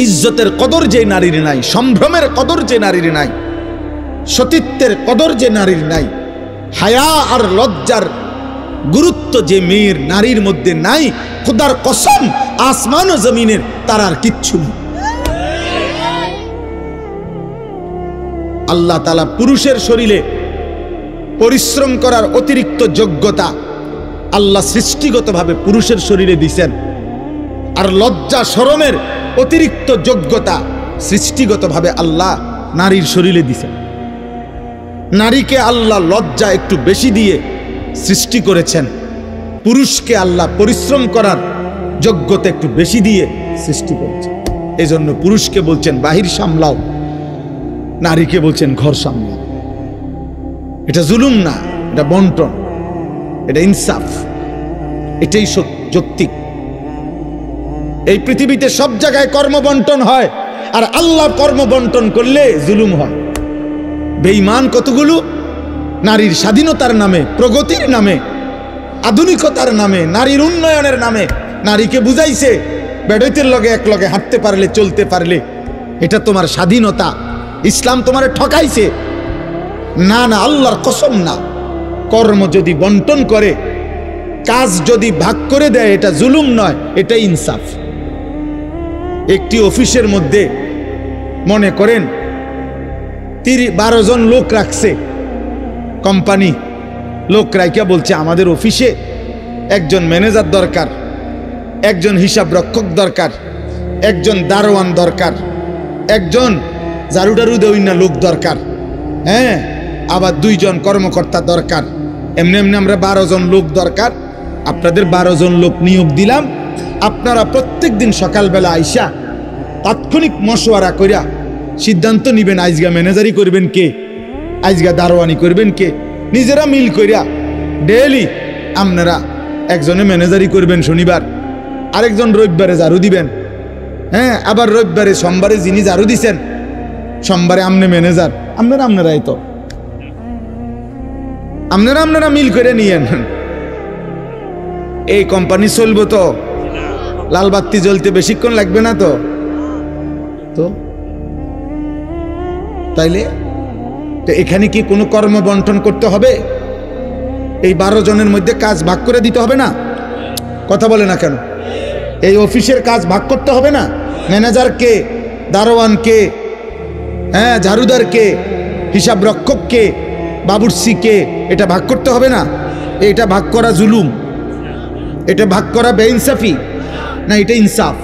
ইজ্জতের কদর যে নারীর নাই, সম্ভ্রমের কদর যে নারীর নাই, সতীত্বের কদর যে নারীর নাই, হায়া আর লজ্জার গুরুত্ব যে মেয়ের নারীর মধ্যে নাই, খোদার কসম আসমান ও জমিনের তার আর কিচ্ছু নেই। আল্লাহ তাআলা পুরুষের শরীরে পরিশ্রম করার অতিরিক্ত যোগ্যতা আল্লাহ সৃষ্টিগতভাবে পুরুষের শরীরে দিয়েছেন, আর লজ্জা শরমের অতিরিক্ত যোগ্যতা সৃষ্টিগতভাবে আল্লাহ নারীর শরীরে দিয়েছেন। নারীকে আল্লাহ লজ্জা একটু বেশি দিয়ে সৃষ্টি করেছেন, পুরুষকে আল্লাহ পরিশ্রম করার যোগ্যতা একটু বেশি দিয়ে সৃষ্টি করেছেন। এজন্য পুরুষকে বলছেন বাহির সামলাও, নারীকে বলছেন ঘর সামলাও। এটা জুলুম না, এটা বন্টন, এটা ইনসাফ, এটাই যৌক্তিক। এই পৃথিবীতে সব জায়গায় কর্ম বন্টন হয়, আর আল্লাহ কর্ম বন্টন করলে জুলুম হয়। বেঈমান কতগুলো নারীর স্বাধীনতার নামে, প্রগতির নামে, আধুনিকতার নামে, নারীর উন্নয়নের নামে নারীকে বুঝাইছে বেড়ইতের লগে এক লগে হাঁটতে পারলে, চলতে পারলে এটা তোমার স্বাধীনতা। ইসলাম তোমারে ঠকাইছে। না না, আল্লাহর কসম না। কর্ম যদি বন্টন করে, কাজ যদি ভাগ করে দেয়, এটা জুলুম নয়, এটা ইনসাফ। একটি অফিসের মধ্যে মনে করেন 12 জন লোক রাখছে কোম্পানি, লোক রাইকা বলছে আমাদের অফিসে একজন ম্যানেজার দরকার, একজন হিসাব রক্ষক দরকার, একজন দারোয়ান দরকার, একজন ঝাড়ুটারু দেউইনা লোক দরকার, হ্যাঁ, আবার 2 জন কর্মকর্তা দরকার। এমনি এমনি আমরা 12 জন লোক দরকার। আপনাদের 12 জন লোক নিয়োগ দিলাম। আপনারা প্রত্যেক দিন সকালবেলা আইসা তাৎক্ষণিক মশওয়ারা কইরা সিদ্ধান্ত নিবেন আজগা ম্যানেজারি করবেন কে, আজগা দারোয়ানি করবেন কে। নিজেরা মিল কইরা ডেইলি আপনারা একজনে ম্যানেজারি করবেন শনিবার, আরেকজন রবিবারে ঝাড়ু দিবেন, হ্যাঁ, আবার রবিবারে সোমবারে যিনি ঝাড়ু দিছেন সোমবারে আমনে ম্যানেজার। আপনারাই তো আপনারা মিল করে নিয়েন। এই কোম্পানি চলবো তো, লাল বাতি জ্বলতে বেশিক্ষণ লাগবে না তো। তো তাইলে এখানে কি কোনো কর্ম বন্টন করতে হবে? এই 12 জনের মধ্যে কাজ ভাগ করে দিতে হবে না? কথা বলে না কেন? এই অফিসের কাজ ভাগ করতে হবে না? ম্যানেজার কে, দারোয়ান কে, হ্যাঁ, ঝাড়ুদার কে, হিসাব রক্ষক কে, বাবুর্চি কে, এটা ভাগ করতে হবে না? এটা ভাগ করা জুলুম, এটা ভাগ করা বেইনসাফি না, এটা ইনসাফ।